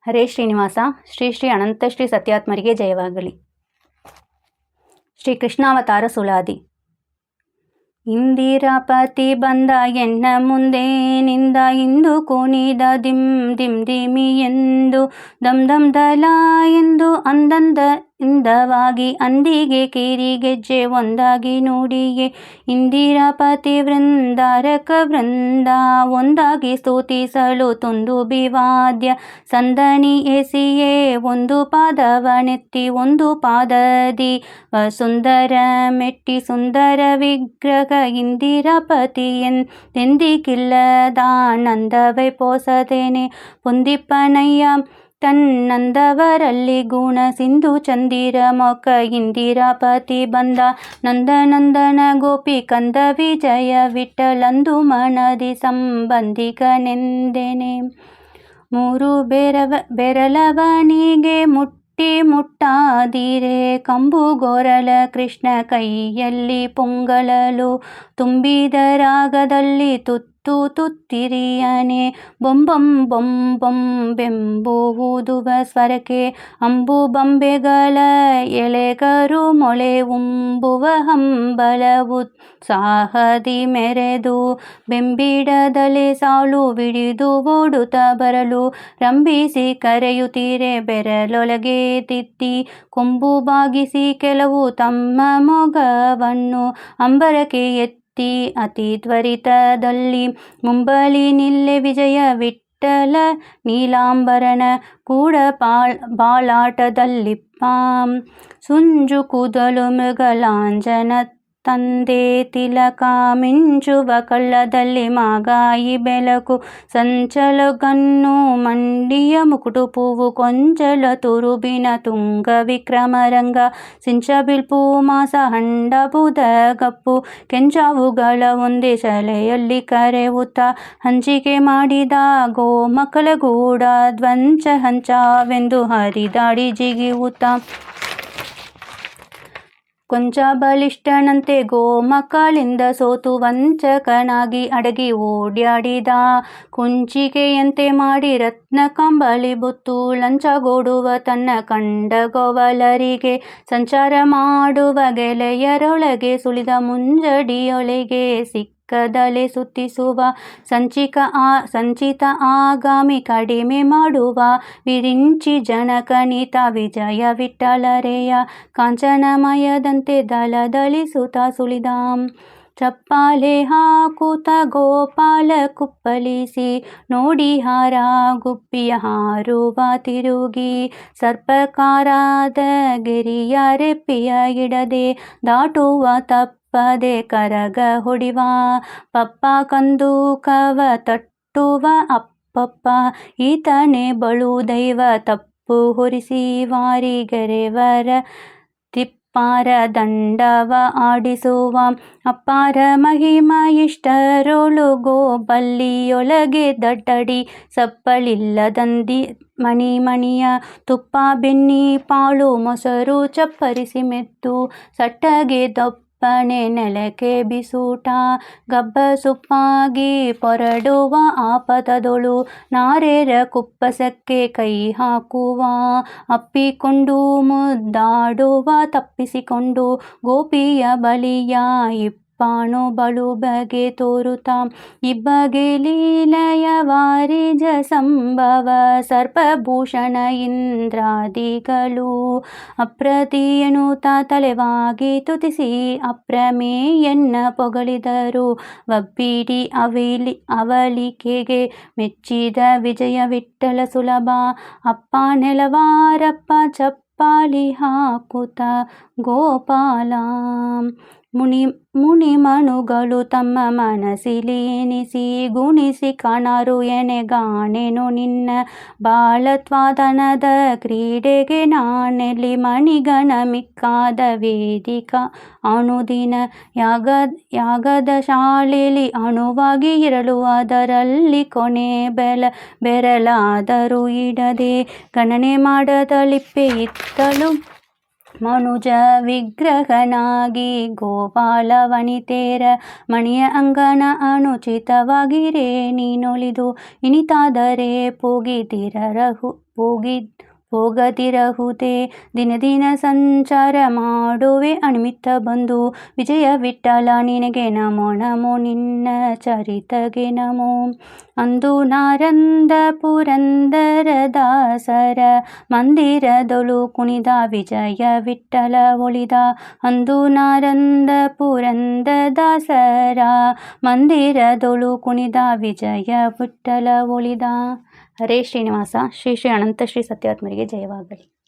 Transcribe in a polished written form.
ಹರೇ ಶ್ರೀನಿವಾಸ. ಶ್ರೀ ಶ್ರೀ ಅನಂತ ಶ್ರೀ ಸತ್ಯಾತ್ಮರಿಗೆ ಜಯವಾಗಲಿ. ಶ್ರೀ ಕೃಷ್ಣಾವತಾರ ಸುಳಾದಿ. ಇಂದಿರಾಪತಿ ಬಂದ ಎನ್ನ ಮುಂದೆ ನಿಂದ ಇಂದು ಕುಣಿದ ದಿಮ್ ದಿಮ್ ದಿಮಿ ಎಂದು ದಮ್ ದಮ್ ದಲ ಎಂದು ಇಂದವಾಗಿ ಅಂದಿಗೆ ಕಿರಿಗೆಜ್ಜೆ ಒಂದಾಗಿ ನುಡಿಗೆ ಇಂದಿರಾಪತಿ ವೃಂದಾರಕ ವೃಂದ ಒಂದಾಗಿ ಸ್ತುತಿಸಲು ತುಂದು ಬಿವಾದ್ಯ ಸಂದನಿ ಎಸಿಯೇ ಒಂದು ಪಾದವನೆತ್ತಿ ಒಂದು ಪಾದದಿ ಸುಂದರ ಮೆಟ್ಟಿ ಸುಂದರ ವಿಗ್ರಹ ಇಂದಿರಾಪತಿ ಎಂದಿಕ್ಕಿಲ್ಲದಾನಂದವೈ ಪೋಸದೇನೆ ಪೊಂದಿಪ್ಪನಯ್ಯ ತನ್ನಂದವರಲ್ಲಿ ಗುಣ ಸಿಂಧು ಚಂದಿರ ಮೊಕ್ಕ ಇಂದಿರಾಪತಿ ಬಂದ ನಂದನಂದನ ಗೋಪಿ ಕಂದ ವಿಜಯ ವಿಠಲಂದು ಮನದಿ ಸಂಬಂಧಿಕನೆಂದೆನೆ. ಮೂರು ಬೆರಳವನಿಗೆ ಮುಟ್ಟಾದಿರೆ ಕಂಬು ಗೋರಲ ಕೃಷ್ಣ ಕೈಯಲ್ಲಿ ಪೊಂಗಲಲು ತುಂಬಿದ ರಾಗದಲ್ಲಿ ತುತ್ತಿರಿಯನೆ ಬೊಂಬಂ ಬೊಂಬಂ ಬೆಂಬುವುದುವ ಸ್ವರಕ್ಕೆ ಅಂಬು ಬಂಬೆಗಳ ಎಲೆಗರು ಮೊಳೆ ಉಂಬುವ ಹಂಬಲವು ಸಾಹದಿ ಮೆರೆದು ಬೆಂಬಿಡದಲೆ ಸಾಲು ವಿಡಿದು ಓಡುತ್ತ ಬರಲು ರಂಭಿಸಿ ಕರೆಯುತ್ತೀರೆ ಬೆರಳೊಳಗೆ ತಿದ್ದಿ ಕೊಂಬು ಬಾಗಿಸಿ ಕೆಲವು ತಮ್ಮ ಮೊಗವನ್ನು ಅಂಬರಕ್ಕೆ ಅತಿ ತ್ವರಿತದಲ್ಲಿ ಮುಂಬಲಿ ನಿಲ್ಲೆ ವಿಜಯ ವಿಠಲ ನೀಲಾಂಬರನ ಕೂಡ ಬಾಲಾಟದಲ್ಲಿಪ್ಪ ಸುಂಜು ಕೂದಲು ಮೃಗಲಾಂಜನ ತಂದೆ ತಿಲಕ ಮಿಂಚುವ ಕಳ್ಳದಲ್ಲಿ ಮಾಗಾಯಿ ಬೆಳಕು ಸಂಚಲಗನ್ನು ಮಂಡಿಯ ಮುಕುಟು ಪೂವು ಕೊಂಚಲ ತುರುಬಿನ ತುಂಗ ವಿಕ್ರಮರಂಗ ಸಿಂಚಬಿಲ್ಪು ಮಾಸ ಹಂಡ ಬುಧ ಗಪ್ಪು ಕೆಂಚಾವುಗಳ ಒಂದೇ ಶಲೆಯಲ್ಲಿ ಕರೆಯುತ್ತ ಹಂಚಿಕೆ ಮಾಡಿದ ಗೋಮಕ್ಕಳಗೂಡ ಧ್ವಂಚ ಹಂಚವೆಂದು ಹರಿದಾಡಿ ಜಿಗಿಯುತ್ತ ಕೊಂಚ ಬಲಿಷ್ಠನಂತೆ ಗೋಮಕ್ಕಳಿಂದ ಸೋತು ವಂಚಕನಾಗಿ ಅಡಗಿ ಓಡ್ಯಾಡಿದ ಕುಂಚಿಕೆಯಂತೆ ಮಾಡಿ ರತ್ನ ಕಂಬಳಿ ಬೊತ್ತು ಲಂಚಗೊಡುವ ತನ್ನ ಕಂಡ ಗೋವಲರಿಗೆ ಸಂಚಾರ ಮಾಡುವ ಗೆಳೆಯರೊಳಗೆ ಸುಳಿದ ಮುಂಜಡಿಯೊಳಗೆ ಸಿಕ್ಕದಲೆ ಸುತ್ತಿಸುವ ಸಂಚಿತ ಆಗಾಮಿ ಕಡಿಮೆ ಮಾಡುವ ವಿರಿಂಚಿ ಜನಕನಿತ ವಿಜಯ ವಿಠಲರೆಯ ಕಾಂಚನಮಯದಂತೆ ದಳದಳಿಸುತ್ತ ಸುಳಿದ ಚಪ್ಪಾಳೆ ಹಾಕುತ್ತ ಗೋಪಾಲ ಕುಪ್ಪಳಿಸಿ ನೋಡಿ ಹಾರ ಗುಪ್ಪಿಯ ಹಾರುವ ತಿರುಗಿ ಸರ್ಪಕಾರದ ಗೆರಿಯ ರೆಪ್ಪಿಯ ಇಡದೆ ದಾಟುವ ತಪ್ಪದೆ ಕರಗ ಹೊಡಿವ ಪಪ್ಪ ಕಂದೂಕವ ತಟ್ಟುವ ಅಪ್ಪಪ್ಪ ಈತನೇ ಬಳು ದೈವ ತಪ್ಪು ಹೊರಿಸಿ ವಾರಿಗೆರೆವರ ತಿಪ್ಪಾರ ದಂಡವ ಆಡಿಸುವ ಅಪಾರ ಮಹಿಮ ಇಷ್ಟರೊಳು ಗೋಬಲ್ಲಿಯೊಳಗೆ ದಡ್ಡಡಿ ಸಪ್ಪಳಿಲ್ಲದಂದಿ ಮಣಿಯ ತುಪ್ಪ ಬೆನ್ನಿ ಪಾಳು ಮೊಸರು ಚಪ್ಪರಿಸಿ ಮೆತ್ತು ಸಟ್ಟಗೆ ದಪ್ಪನೆ ನೆಲಕ್ಕೆ ಬಿಸೂಟ ಗಬ್ಬ ಸುಪ್ಪಾಗಿ ಪೊರಡುವ ಆಪದದೊಳು ನಾರೇರ ಕುಪ್ಪಸಕ್ಕೆ ಕೈ ಹಾಕುವ ಅಪ್ಪಿಕೊಂಡು ಮುದ್ದಾಡುವ ತಪ್ಪಿಸಿಕೊಂಡು ಗೋಪಿಯ ಬಲಿಯ ಇಪ್ಪಾಣು ಬಳು ಬಗೆ ತೋರುತ್ತ ಇಬ್ಬಗೆ ಲೀಲೆಯ ವಾರಿಜ ಸಂಭವ ಸರ್ಪಭೂಷಣ ಇಂದ್ರಾದಿಗಳು ಅಪ್ರತಿಯನುತ ತಲೆವಾಗಿ ತುತಿಸಿ ಅಪ್ರಮೇಯನ್ನ ಪೊಗಳಿದರು ಒಬ್ಬಿಡಿ ಅವಲಿಕೆಗೆ ಮೆಚ್ಚಿದ ವಿಜಯ ವಿಠಲ ಸುಲಭ ಅಪ್ಪ ನೆಲವಾರಪ್ಪ ಚಪ್ಪಾಳಿ ಹಾಕುತ್ತ ಗೋಪಾಲ ಮುನಿಮನುಗಳು ತಮ್ಮ ಮನಸ್ಸಿಲಿ ಎನಿಸಿ ಗುಣಿಸಿ ಕಾಣರು ಎನೆಗಾಣೆನು ನಿನ್ನ ಬಾಳತ್ವಾದನದ ಕ್ರೀಡೆಗೆ ನಾನೆಲ್ಲಿ ಮಣಿಗಣ ಮಿಕ್ಕಾದ ವೇದಿಕ ಅಣುದಿನ ಯಾಗದ ಶಾಲೆಯಲ್ಲಿ ಅಣುವಾಗಿ ಇರಲು ಅದರಲ್ಲಿ ಕೊನೆ ಬೆರಲಾದರೂ ಇಡದೆ ಗಣನೆ ಮಾಡದ ಲಿಪ್ಪೆ ಇತ್ತಲು ಮನುಜ ವಿಗ್ರಹನಾಗಿ ಗೋಪಾಲ ವನಿತೇರ ಮಣಿಯ ಅಂಗನ ಅನುಚಿತವಾಗಿರೇ ನೀನೊಲಿದು ಇನಿತಾದರೆ ಹೋಗದಿರಹುದೇ ದಿನ ದಿನ ಸಂಚಾರ ಮಾಡುವೆ ಅನಿಮಿತ್ತ ಬಂದು ವಿಜಯ ವಿಠಲ ನಿನಗೆ ನಮೋ ನಮೋ ನಿನ್ನ ಚರಿತಗೆ ನಮೋ. ಅಂದು ನಾರಂದ ಪುರಂದರ ದಾಸರ ಮಂದಿರದೊಳು ಕುಣಿದ ವಿಜಯ ವಿಠಲ ಒಲಿದ. ಅಂದು ನಾರಂದ ಪುರಂದರ ದಾಸರ ಮಂದಿರದೊಳು ಕುಣಿದ ವಿಜಯ ವಿಠಲ ಒಲಿದ. ಹರೇ ಶ್ರೀನಿವಾಸ. ಶ್ರೀ ಶ್ರೀ ಅನಂತ ಶ್ರೀ ಸತ್ಯಾತ್ಮರಿಗೆ ಜಯವಾಗಲಿ.